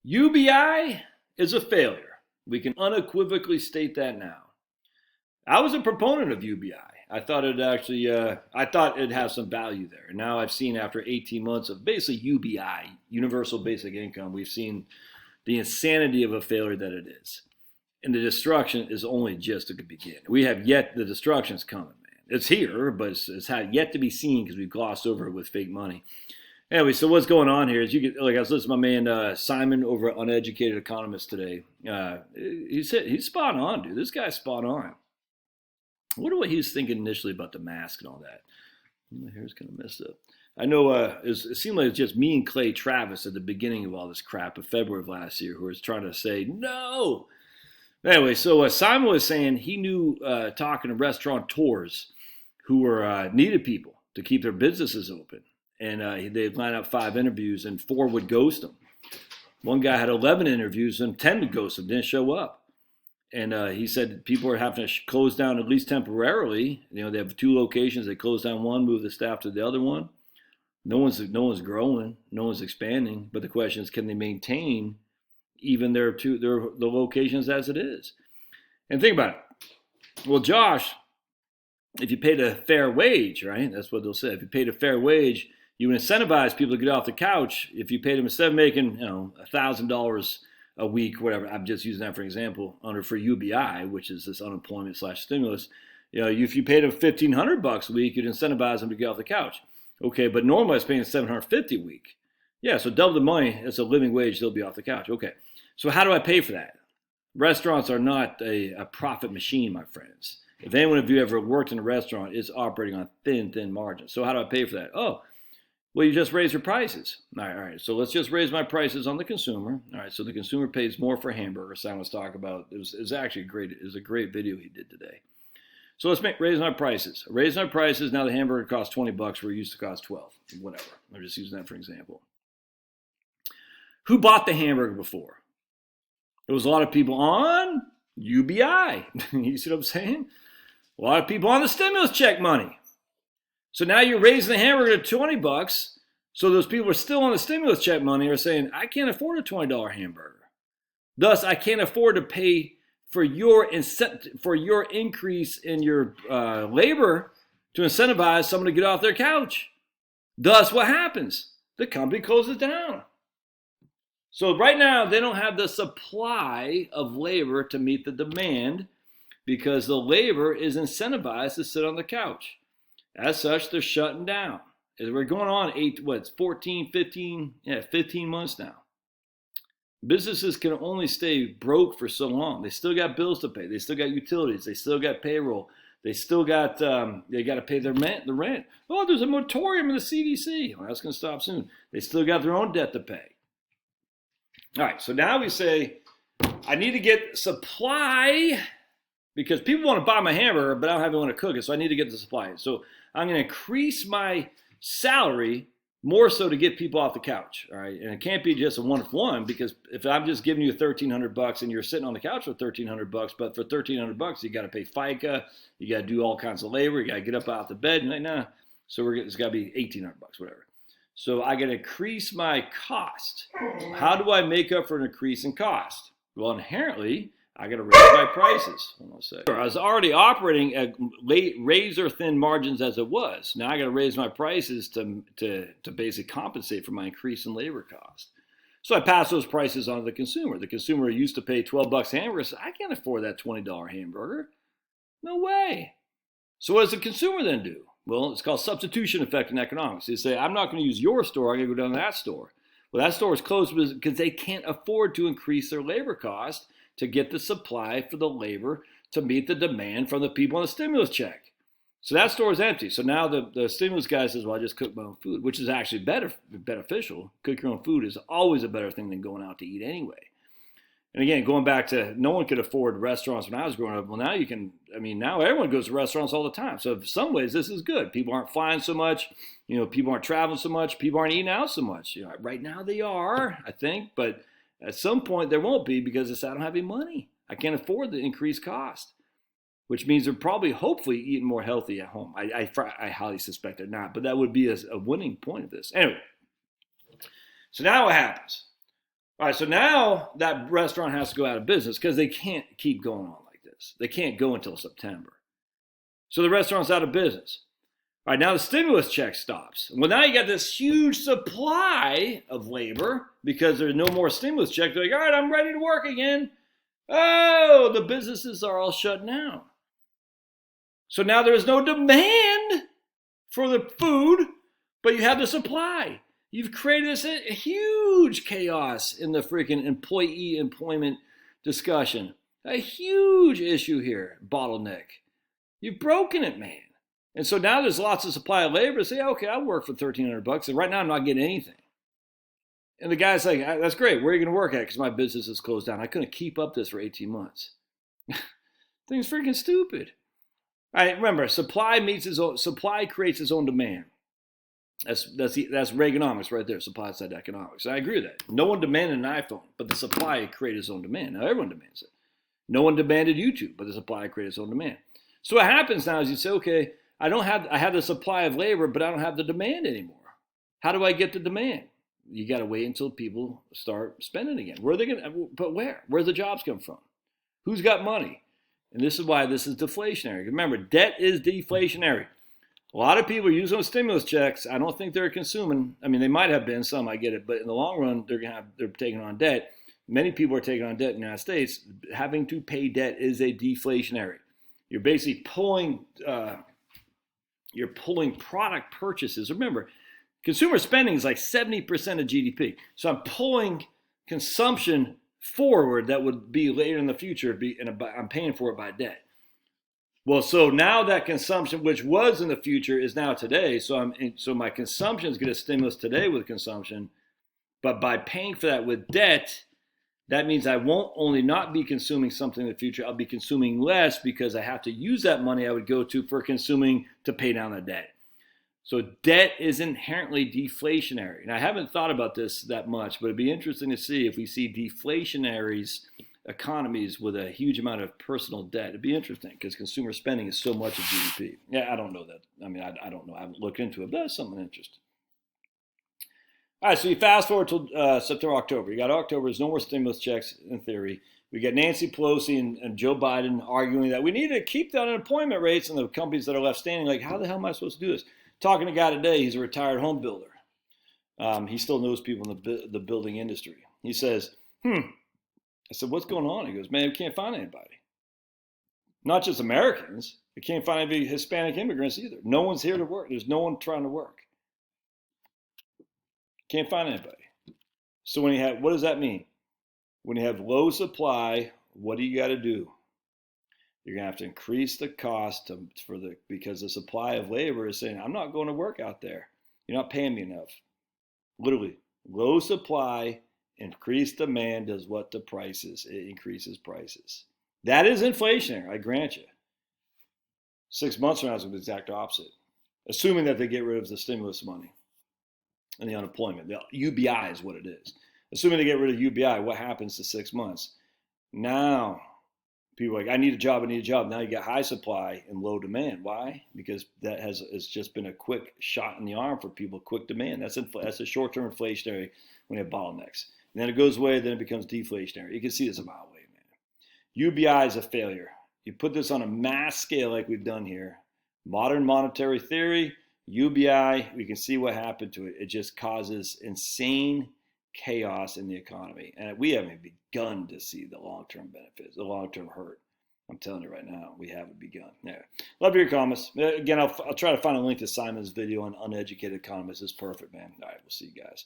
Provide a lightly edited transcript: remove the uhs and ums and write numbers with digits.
UBI is a failure. We can unequivocally state that now. I was a proponent of UBI. I thought it'd have some value there. And now I've seen after 18 months of basically UBI, Universal Basic Income, we've seen the insanity of a failure that it is. And the destruction is only just at the beginning. The destruction's coming, man. It's here, but it's yet to be seen because we've glossed over it with fake money. Anyway, so what's going on here is I was listening to my man Simon over at Uneducated Economist today. He said he's spot on, dude. This guy's spot on. I wonder what he was thinking initially about the mask and all that. My hair's kind of messed up. I know it seemed like it's just me and Clay Travis at the beginning of all this crap in February of last year who was trying to say no. Anyway, so Simon was saying he knew talking to restaurateurs who were needed people to keep their businesses open. And they'd line up 5 interviews and 4 would ghost them. One guy had 11 interviews and 10 would ghost him, didn't show up. And he said people are having to close down at least temporarily. You know, they have 2 locations. They close down one, move the staff to the other one. No one's growing, no one's expanding. But the question is, can they maintain even the locations as it is? And think about it. Well, Josh, if you paid a fair wage, right? That's what they'll say. If you paid a fair wage, you would incentivize people to get off the couch. If you paid them, instead of making $1,000 a week, whatever, I'm just using that for example, for UBI, which is this unemployment / stimulus. If you paid them $1,500 a week, you'd incentivize them to get off the couch. Okay, but normally I was paying $750 a week. Yeah, so double the money. It's a living wage. They'll be off the couch. Okay, so how do I pay for that? Restaurants are not a profit machine, my friends. If anyone of you ever worked in a restaurant, it's operating on thin margins. So how do I pay for that? Oh, well, you just raise your prices. All right. So let's just raise my prices on the consumer. All right. So the consumer pays more for hamburgers. Simon was talking about. It was actually great. It was a great video he did today. So let's raise my prices. Raise my prices. Now the hamburger costs $20 where it used to cost $12. Whatever. I'm just using that for example. Who bought the hamburger before? There was a lot of people on UBI. You see what I'm saying? A lot of people on the stimulus check money. So now you're raising the hamburger to $20. So those people are still on the stimulus check money are saying, I can't afford a $20 hamburger. Thus, I can't afford to pay for your increase in your labor to incentivize someone to get off their couch. Thus, what happens? The company closes down. So right now, they don't have the supply of labor to meet the demand because the labor is incentivized to sit on the couch. As such, they're shutting down. We're going on 15 months now. Businesses can only stay broke for so long. They still got bills to pay. They still got utilities. They still got payroll. They still got, they got to pay the rent. Oh, there's a moratorium in the CDC. Well, that's going to stop soon. They still got their own debt to pay. All right, so now we say, I need to get supply because people want to buy my hamburger, but I don't have anyone to cook it, so I need to get the supply. So I'm going to increase my salary more so to get people off the couch, all right? And it can't be just a one-for-one because if I'm just giving you $1,300 and you're sitting on the couch for $1,300, but for $1,300 you got to pay FICA, you got to do all kinds of labor, you got to get up out the bed, and so it's got to be $1,800, whatever. So I got to increase my cost. How do I make up for an increase in cost? Well, inherently, I got to raise my prices. I was already operating at razor thin margins as it was. Now I got to raise my prices to basically compensate for my increase in labor cost. So I pass those prices on to the consumer. The consumer used to pay $12 hamburgers. I can't afford that $20 hamburger. No way. So what does the consumer then do? Well, it's called substitution effect in economics. They say, I'm not going to use your store. I'm going to go down to that store. Well, that store is closed because they can't afford to increase their labor cost to get the supply for the labor to meet the demand from the people on the stimulus check. So that store is empty. So now the stimulus guy says, well, I just cook my own food, which is actually beneficial. Cook your own food is always a better thing than going out to eat anyway. And again, going back to no one could afford restaurants when I was growing up. Well, now you can, now everyone goes to restaurants all the time. So in some ways, this is good. People aren't flying so much. People aren't traveling so much. People aren't eating out so much. Right now they are, I think. But at some point there won't be because I don't have any money. I can't afford the increased cost, which means they're probably, hopefully, eating more healthy at home. I highly suspect they're not. But that would be a winning point of this. Anyway, so now what happens? All right, so now that restaurant has to go out of business because they can't keep going on like this. They can't go until September. So the restaurant's out of business. All right, now the stimulus check stops. Well, now you got this huge supply of labor because there's no more stimulus check. They're like, all right, I'm ready to work again. Oh, the businesses are all shut down. So now there's no demand for the food, but you have the supply. You've created this huge chaos in the freaking employee employment discussion. A huge issue here, bottleneck. You've broken it, man. And so now there's lots of supply of labor. Say, okay, I'll work for $1,300, and right now I'm not getting anything. And the guy's like, that's great. Where are you going to work at? Because my business is closed down. I couldn't keep up this for 18 months. Thing's freaking stupid. All right, remember, supply creates its own demand. That's Reaganomics right there, supply side economics. And I agree with that. No one demanded an iPhone, but the supply created its own demand. Now everyone demands it. No one demanded YouTube, but the supply created its own demand. So what happens now is you say, okay, I have the supply of labor, but I don't have the demand anymore. How do I get the demand? You got to wait until people start spending again. Where are they going to? But where? Where's the jobs come from? Who's got money? And this is why this is deflationary. Remember, debt is deflationary. A lot of people use those stimulus checks. I don't think they're consuming. I mean, they might have been. Some, I get it. But in the long run, they're taking on debt. Many people are taking on debt in the United States. Having to pay debt is a deflationary. You're basically pulling product purchases. Remember, consumer spending is like 70% of GDP. So I'm pulling consumption forward that would be later in the future, and I'm paying for it by debt. Well, so now that consumption, which was in the future, is now today. So my consumption is going to stimulus today with consumption, but by paying for that with debt, that means I won't only not be consuming something in the future, I'll be consuming less because I have to use that money I would go to for consuming to pay down the debt. So debt is inherently deflationary. And I haven't thought about this that much, but it'd be interesting to see if we see deflationaries economies with a huge amount of personal debt. It'd be interesting because consumer spending is so much of GDP. Yeah, I don't know that. I mean, I don't know. I haven't looked into it, but that's something interesting. All right, so you fast forward to September, October. You got October. There's no more stimulus checks in theory. We got Nancy Pelosi and Joe Biden arguing that we need to keep the unemployment rates, and the companies that are left standing, like, how the hell am I supposed to do this? Talking to a guy today, he's a retired home builder. He still knows people in the building industry. He says, I said, what's going on? He goes, man, we can't find anybody. Not just Americans. We can't find any Hispanic immigrants either. No one's here to work. There's no one trying to work. Can't find anybody. So what does that mean? When you have low supply, what do you got to do? You're gonna have to increase the cost because the supply of labor is saying, I'm not going to work out there. You're not paying me enough. Literally, low supply, increased demand does what to prices. It increases prices. That is inflationary, I grant you. 6 months from now, it's the exact opposite. Assuming that they get rid of the stimulus money and the unemployment. The UBI is what it is. Assuming they get rid of UBI, what happens to 6 months? Now, people are like, I need a job. Now you got high supply and low demand. Why? Because it's just been a quick shot in the arm for people, quick demand. That's a short-term inflationary when you have bottlenecks. And then it goes away, then it becomes deflationary. You can see this a mile away, man. UBI is a failure. You put this on a mass scale like we've done here. Modern monetary theory, UBI, we can see what happened to it. It just causes insane chaos in the economy. And we haven't begun to see the long-term benefits, the long-term hurt. I'm telling you right now, we haven't begun. Yeah. Love your comments. Again, I'll try to find a link to Simon's video on uneducated economists. It's perfect, man. All right, we'll see you guys.